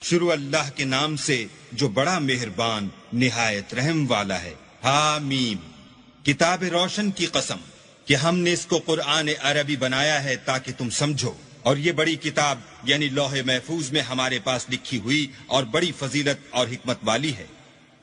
شروع اللہ کے نام سے جو بڑا مہربان نہایت رحم والا ہے۔ حامیم، کتاب روشن کی قسم کہ ہم نے اس کو قرآن عربی بنایا ہے تاکہ تم سمجھو، اور یہ بڑی کتاب یعنی لوح محفوظ میں ہمارے پاس لکھی ہوئی اور بڑی فضیلت اور حکمت والی ہے،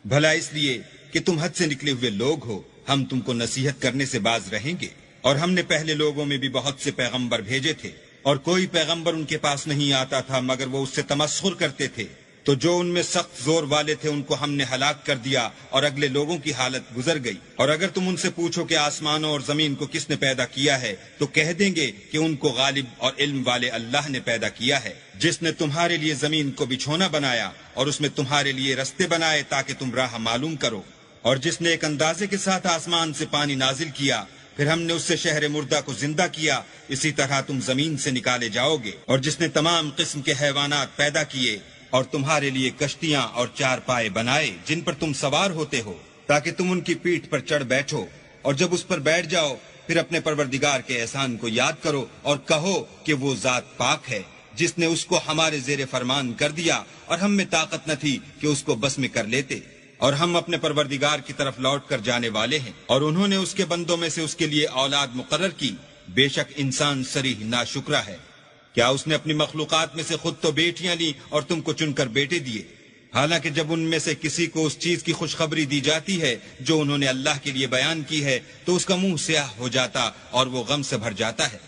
بھلا اس لیے کہ تم حد سے نکلے ہوئے لوگ ہو، ہم تم کو نصیحت کرنے سے باز رہیں گے۔ اور ہم نے پہلے لوگوں میں بھی بہت سے پیغمبر بھیجے تھے، اور کوئی پیغمبر ان کے پاس نہیں آتا تھا مگر وہ اس سے تمسخر کرتے تھے، تو جو ان میں سخت زور والے تھے ان کو ہم نے ہلاک کر دیا، اور اگلے لوگوں کی حالت گزر گئی۔ اور اگر تم ان سے پوچھو کہ آسمانوں اور زمین کو کس نے پیدا کیا ہے تو کہہ دیں گے کہ ان کو غالب اور علم والے اللہ نے پیدا کیا ہے، جس نے تمہارے لیے زمین کو بچھونا بنایا اور اس میں تمہارے لیے رستے بنائے تاکہ تم راہ معلوم کرو، اور جس نے ایک اندازے کے ساتھ آسمان سے پانی نازل کیا، پھر ہم نے اس سے شہر مردہ کو زندہ کیا، اسی طرح تم زمین سے نکالے جاؤ گے، اور جس نے تمام قسم کے حیوانات پیدا کیے اور تمہارے لیے کشتیاں اور چار پائے بنائے جن پر تم سوار ہوتے ہو تاکہ تم ان کی پیٹھ پر چڑھ بیٹھو، اور جب اس پر بیٹھ جاؤ پھر اپنے پروردگار کے احسان کو یاد کرو اور کہو کہ وہ ذات پاک ہے جس نے اس کو ہمارے زیر فرمان کر دیا اور ہم میں طاقت نہ تھی کہ اس کو بس میں کر لیتے، اور ہم اپنے پروردگار کی طرف لوٹ کر جانے والے ہیں، اور انہوں نے اس کے بندوں میں سے اس کے لیے اولاد مقرر کی، بے شک انسان صریح ناشکرا ہے۔ کیا اس نے اپنی مخلوقات میں سے خود تو بیٹیاں لی اور تم کو چن کر بیٹے دیے، حالانکہ جب ان میں سے کسی کو اس چیز کی خوشخبری دی جاتی ہے جو انہوں نے اللہ کے لیے بیان کی ہے تو اس کا منہ سیاہ ہو جاتا اور وہ غم سے بھر جاتا ہے۔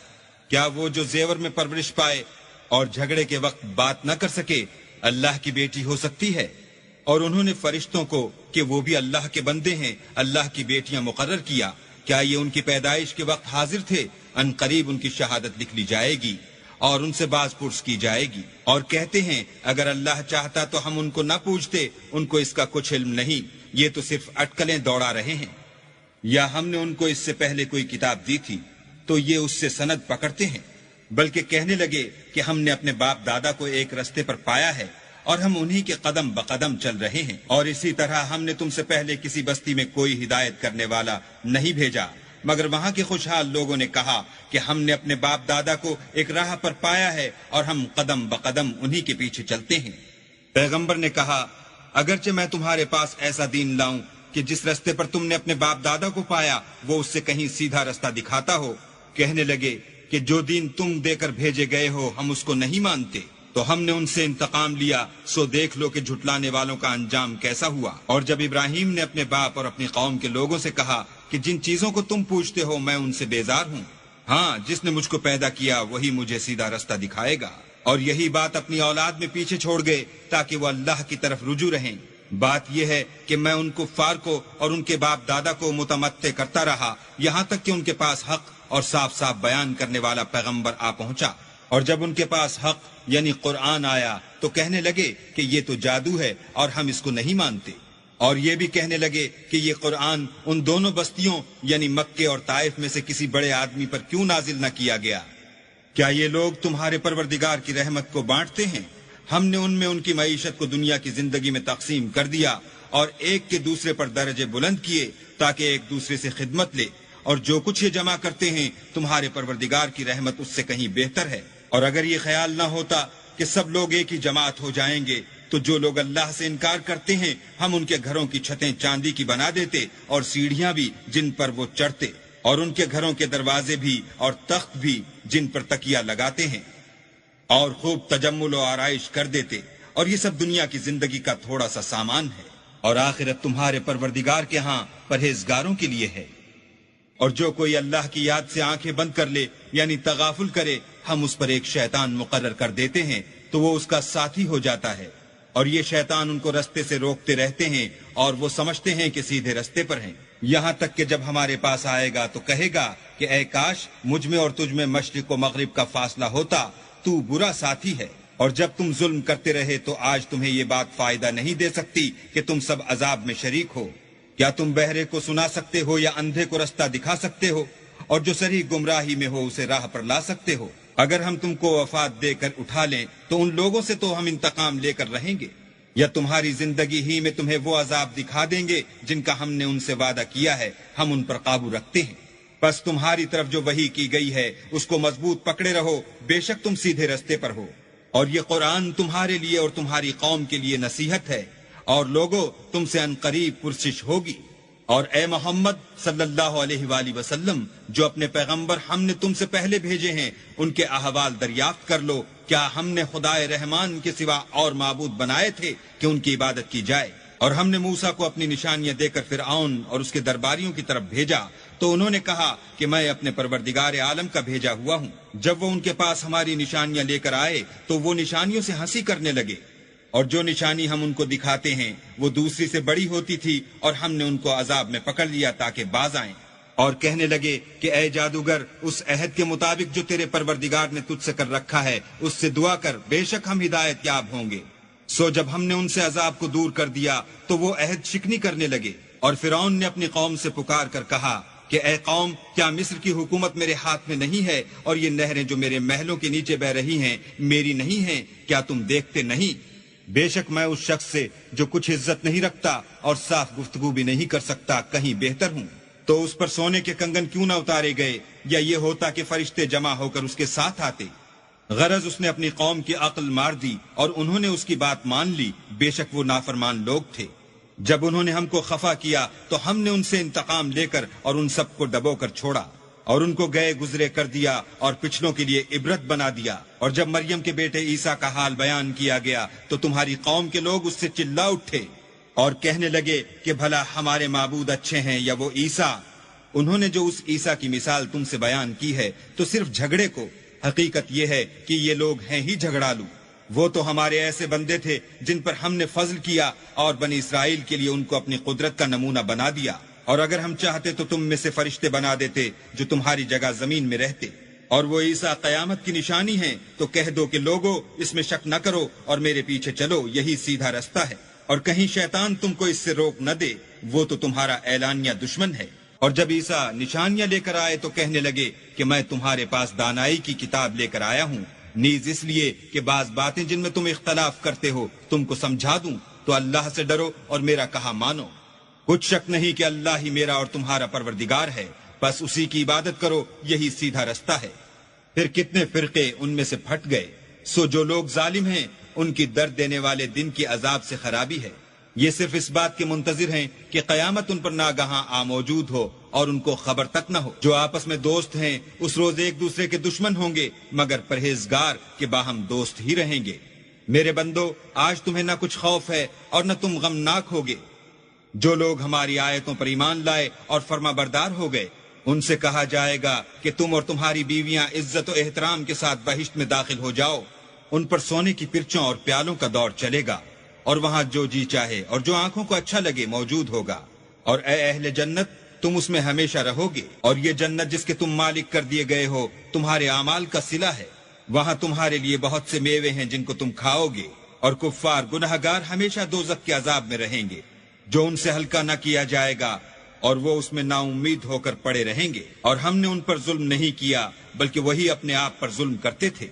کیا وہ جو زیور میں پرورش پائے اور جھگڑے کے وقت بات نہ کر سکے اللہ کی بیٹی ہو سکتی ہے؟ اور انہوں نے فرشتوں کو کہ وہ بھی اللہ کے بندے ہیں اللہ کی بیٹیاں مقرر کیا، کیا یہ ان کی پیدائش کے وقت حاضر تھے؟ ان قریب ان کی شہادت لکھ لی جائے گی اور ان سے باز پرس کی جائے گی، اور کہتے ہیں اگر اللہ چاہتا تو ہم ان کو نہ پوچھتے، ان کو اس کا کچھ علم نہیں، یہ تو صرف اٹکلیں دوڑا رہے ہیں۔ یا ہم نے ان کو اس سے پہلے کوئی کتاب دی تھی تو یہ اس سے سند پکڑتے ہیں، بلکہ کہنے لگے کہ ہم نے اپنے باپ دادا کو ایک رستے پر پایا ہے اور ہم انہی کے قدم بقدم چل رہے ہیں، اور اسی طرح ہم نے تم سے پہلے کسی بستی میں کوئی ہدایت کرنے والا نہیں بھیجا، مگر وہاں کے خوشحال لوگوں نے کہا کہ ہم نے اپنے باپ دادا کو ایک راہ پر پایا ہے اور ہم قدم بقدم انہی کے پیچھے چلتے ہیں۔ پیغمبر نے کہا اگرچہ میں تمہارے پاس ایسا دین لاؤں کہ جس رستے پر تم نے اپنے باپ دادا کو پایا وہ اس سے کہیں سیدھا رستہ دکھاتا ہو، کہنے لگے کہ جو دین تم دے کر بھیجے گئے ہو ہم اس کو نہیں مانتے، تو ہم نے ان سے انتقام لیا، سو دیکھ لو کہ جھٹلانے والوں کا انجام کیسا ہوا۔ اور جب ابراہیم نے اپنے باپ اور اپنی قوم کے لوگوں سے کہا کہ جن چیزوں کو تم پوچھتے ہو میں ان سے بیزار ہوں، ہاں جس نے مجھ کو پیدا کیا وہی مجھے سیدھا رستہ دکھائے گا، اور یہی بات اپنی اولاد میں پیچھے چھوڑ گئے تاکہ وہ اللہ کی طرف رجوع رہیں۔ بات یہ ہے کہ میں ان کفار کو اور ان کے باپ دادا کو متمتع کرتا رہا یہاں تک کہ ان کے پاس حق اور صاف صاف بیان کرنے والا پیغمبر آ پہنچا، اور جب ان کے پاس حق یعنی قرآن آیا تو کہنے لگے کہ یہ تو جادو ہے اور ہم اس کو نہیں مانتے، اور یہ بھی کہنے لگے کہ یہ قرآن ان دونوں بستیوں یعنی مکے اور طائف میں سے کسی بڑے آدمی پر کیوں نازل نہ کیا گیا؟ کیا یہ لوگ تمہارے پروردگار کی رحمت کو بانٹتے ہیں؟ ہم نے ان میں ان کی معیشت کو دنیا کی زندگی میں تقسیم کر دیا اور ایک کے دوسرے پر درجے بلند کیے تاکہ ایک دوسرے سے خدمت لے، اور جو کچھ یہ جمع کرتے ہیں تمہارے پروردگار کی رحمت اس سے کہیں بہتر ہے۔ اور اگر یہ خیال نہ ہوتا کہ سب لوگ ایک ہی جماعت ہو جائیں گے تو جو لوگ اللہ سے انکار کرتے ہیں ہم ان کے گھروں کی چھتیں چاندی کی بنا دیتے اور سیڑھیاں بھی جن پر وہ چڑھتے، اور ان کے گھروں کے دروازے بھی اور تخت بھی جن پر تکیہ لگاتے ہیں، اور خوب تجمل و آرائش کر دیتے، اور یہ سب دنیا کی زندگی کا تھوڑا سا سامان ہے، اور آخرت تمہارے پروردگار کے ہاں پرہیزگاروں کے لیے ہے۔ اور جو کوئی اللہ کی یاد سے آنکھیں بند کر لے یعنی تغافل کرے ہم اس پر ایک شیطان مقرر کر دیتے ہیں تو وہ اس کا ساتھی ہو جاتا ہے، اور یہ شیطان ان کو رستے سے روکتے رہتے ہیں اور وہ سمجھتے ہیں کہ سیدھے رستے پر ہیں، یہاں تک کہ جب ہمارے پاس آئے گا تو کہے گا کہ اے کاش مجھ میں اور تجھ میں مشرق و مغرب کا فاصلہ ہوتا، تو برا ساتھی ہے۔ اور جب تم ظلم کرتے رہے تو آج تمہیں یہ بات فائدہ نہیں دے سکتی کہ تم سب عذاب میں شریک ہو۔ کیا تم بہرے کو سنا سکتے ہو یا اندھے کو رستہ دکھا سکتے ہو، اور جو صریح گمراہی میں ہو اسے راہ پر لا سکتے ہو؟ اگر ہم تم کو وفات دے کر اٹھا لیں تو ان لوگوں سے تو ہم انتقام لے کر رہیں گے، یا تمہاری زندگی ہی میں تمہیں وہ عذاب دکھا دیں گے جن کا ہم نے ان سے وعدہ کیا ہے، ہم ان پر قابو رکھتے ہیں۔ پس تمہاری طرف جو وحی کی گئی ہے اس کو مضبوط پکڑے رہو، بے شک تم سیدھے رستے پر ہو۔ اور یہ قرآن تمہارے لیے اور تمہاری قوم کے لیے نصیحت ہے، اور لوگوں تم سے عنقریب پرسش ہوگی۔ اور اے محمد صلی اللہ علیہ وآلہ وسلم، جو اپنے پیغمبر ہم نے تم سے پہلے بھیجے ہیں ان کے احوال دریافت کر لو، کیا ہم نے خدائے رحمان کے سوا اور معبود بنائے تھے کہ ان کی عبادت کی جائے؟ اور ہم نے موسیٰ کو اپنی نشانیاں دے کر فرعون اور اس کے درباریوں کی طرف بھیجا، تو انہوں نے کہا کہ میں اپنے پروردگار عالم کا بھیجا ہوا ہوں۔ جب وہ ان کے پاس ہماری نشانیاں لے کر آئے تو وہ نشانیوں سے ہنسی کرنے لگے، اور جو نشانی ہم ان کو دکھاتے ہیں وہ دوسری سے بڑی ہوتی تھی، اور ہم نے ان کو عذاب میں پکڑ لیا تاکہ باز آئیں۔ اور کہنے لگے کہ اے جادوگر، اس عہد کے مطابق جو تیرے پروردگار نے تجھ سے کر رکھا ہے اس سے دعا کر، بے شک ہم ہدایت یاب ہوں گے۔ سو جب ہم نے ان سے عذاب کو دور کر دیا تو وہ عہد شکنی کرنے لگے، اور فرعون نے اپنی قوم سے پکار کر کہا کہ اے قوم، کیا مصر کی حکومت میرے ہاتھ میں نہیں ہے، اور یہ نہریں جو میرے محلوں کے نیچے بہ رہی ہیں میری نہیں ہیں؟ کیا تم دیکھتے نہیں؟ بے شک میں اس شخص سے جو کچھ عزت نہیں رکھتا اور صاف گفتگو بھی نہیں کر سکتا کہیں بہتر ہوں۔ تو اس پر سونے کے کنگن کیوں نہ اتارے گئے، یا یہ ہوتا کہ فرشتے جمع ہو کر اس کے ساتھ آتے؟ غرض اس نے اپنی قوم کی عقل مار دی اور انہوں نے اس کی بات مان لی، بے شک وہ نافرمان لوگ تھے۔ جب انہوں نے ہم کو خفا کیا تو ہم نے ان سے انتقام لے کر اور ان سب کو ڈبو کر چھوڑا، اور ان کو گئے گزرے کر دیا اور پچھلوں کے لیے عبرت بنا دیا۔ اور جب مریم کے بیٹے عیسیٰ کا حال بیان کیا گیا تو تمہاری قوم کے لوگ اس سے چلا اٹھے اور کہنے لگے کہ بھلا ہمارے معبود اچھے ہیں یا وہ عیسیٰ؟ انہوں نے جو اس عیسیٰ کی مثال تم سے بیان کی ہے تو صرف جھگڑے کو، حقیقت یہ ہے کہ یہ لوگ ہیں ہی جھگڑالو۔ وہ تو ہمارے ایسے بندے تھے جن پر ہم نے فضل کیا، اور بنی اسرائیل کے لیے ان کو اپنی قدرت کا نمونہ بنا دیا۔ اور اگر ہم چاہتے تو تم میں سے فرشتے بنا دیتے جو تمہاری جگہ زمین میں رہتے۔ اور وہ عیسیٰ قیامت کی نشانی ہیں، تو کہہ دو کہ لوگو اس میں شک نہ کرو اور میرے پیچھے چلو، یہی سیدھا رستہ ہے، اور کہیں شیطان تم کو اس سے روک نہ دے، وہ تو تمہارا اعلانیہ دشمن ہے۔ اور جب عیسیٰ نشانیاں لے کر آئے تو کہنے لگے کہ میں تمہارے پاس دانائی کی کتاب لے کر آیا ہوں، نیز اس لیے کہ بعض باتیں جن میں تم اختلاف کرتے ہو تم کو سمجھا دوں، تو اللہ سے ڈرو اور میرا کہا مانو۔ کچھ شک نہیں کہ اللہ ہی میرا اور تمہارا پروردگار ہے، بس اسی کی عبادت کرو، یہی سیدھا رستہ ہے۔ پھر کتنے فرقے ان میں سے پھٹ گئے، سو جو لوگ ظالم ہیں ان کی درد دینے والے دن کی عذاب سے خرابی ہے۔ یہ صرف اس بات کے منتظر ہیں کہ قیامت ان پر ناگہاں آ موجود ہو اور ان کو خبر تک نہ ہو۔ جو آپس میں دوست ہیں اس روز ایک دوسرے کے دشمن ہوں گے، مگر پرہیزگار کے باہم دوست ہی رہیں گے۔ میرے بندو، آج تمہیں نہ کچھ خوف ہے اور نہ تم غمناک ہوگے۔ جو لوگ ہماری آیتوں پر ایمان لائے اور فرما بردار ہو گئے، ان سے کہا جائے گا کہ تم اور تمہاری بیویاں عزت و احترام کے ساتھ بہشت میں داخل ہو جاؤ۔ ان پر سونے کی پرچوں اور پیالوں کا دور چلے گا، اور وہاں جو جی چاہے اور جو آنکھوں کو اچھا لگے موجود ہوگا۔ اور اے اہل جنت، تم اس میں ہمیشہ رہو گے، اور یہ جنت جس کے تم مالک کر دیے گئے ہو تمہارے اعمال کا صلہ ہے۔ وہاں تمہارے لیے بہت سے میوے ہیں جن کو تم کھاؤ گے، اور کفار گنہگار ہمیشہ دوزخ کے عذاب میں رہیں گے جو ان سے ہلکا نہ کیا جائے گا، اور وہ اس میں نا امید ہو کر پڑے رہیں گے۔ اور ہم نے ان پر ظلم نہیں کیا بلکہ وہی اپنے آپ پر ظلم کرتے تھے۔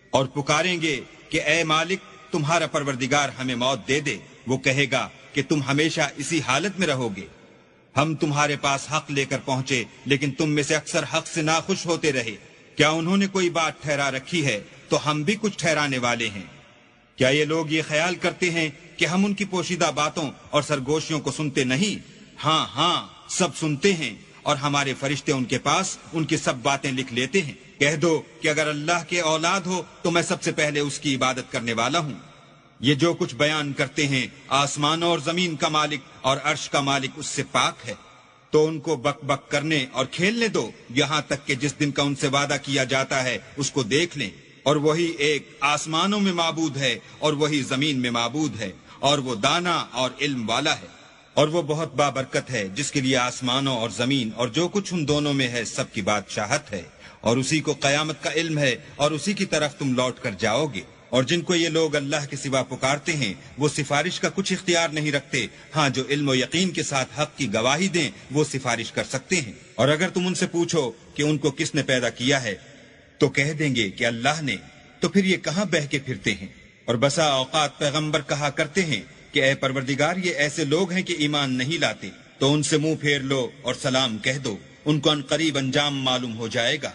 اور پکاریں گے کہ اے مالک، تمہارا پروردگار ہمیں موت دے دے۔ وہ کہے گا کہ تم ہمیشہ اسی حالت میں رہو گے۔ ہم تمہارے پاس حق لے کر پہنچے، لیکن تم میں سے اکثر حق سے ناخوش ہوتے رہے۔ کیا انہوں نے کوئی بات ٹھہرا رکھی ہے تو ہم بھی کچھ ٹھہرانے والے ہیں۔ کیا یہ لوگ یہ خیال کرتے ہیں کہ ہم ان کی پوشیدہ باتوں اور سرگوشیوں کو سنتے نہیں؟ ہاں ہاں، سب سنتے ہیں، اور ہمارے فرشتے ان کے پاس ان کی سب باتیں لکھ لیتے ہیں۔ کہہ دو کہ اگر اللہ کے اولاد ہو تو میں سب سے پہلے اس کی عبادت کرنے والا ہوں۔ یہ جو کچھ بیان کرتے ہیں، آسمانوں اور زمین کا مالک اور عرش کا مالک اس سے پاک ہے۔ تو ان کو بک بک کرنے اور کھیلنے دو، یہاں تک کہ جس دن کا ان سے وعدہ کیا جاتا ہے اس کو دیکھ لیں۔ اور وہی ایک آسمانوں میں معبود ہے اور وہی زمین میں معبود ہے، اور وہ دانا اور علم والا ہے، اور وہ بہت بابرکت ہے جس کے لیے آسمانوں اور زمین اور جو کچھ ان دونوں میں ہے سب کی بادشاہت ہے، اور اسی کو قیامت کا علم ہے، اور اسی کی طرف تم لوٹ کر جاؤ گے۔ اور جن کو یہ لوگ اللہ کے سوا پکارتے ہیں وہ سفارش کا کچھ اختیار نہیں رکھتے، ہاں جو علم و یقین کے ساتھ حق کی گواہی دیں وہ سفارش کر سکتے ہیں۔ اور اگر تم ان سے پوچھو کہ ان کو کس نے پیدا کیا ہے تو کہہ دیں گے کہ اللہ نے، تو پھر یہ کہاں بہہ کے پھرتے ہیں؟ اور بسا اوقات پیغمبر کہا کرتے ہیں کہ اے پروردگار، یہ ایسے لوگ ہیں کہ ایمان نہیں لاتے، تو ان سے منہ پھیر لو اور سلام کہہ دو، ان کو عنقریب انجام معلوم ہو جائے گا۔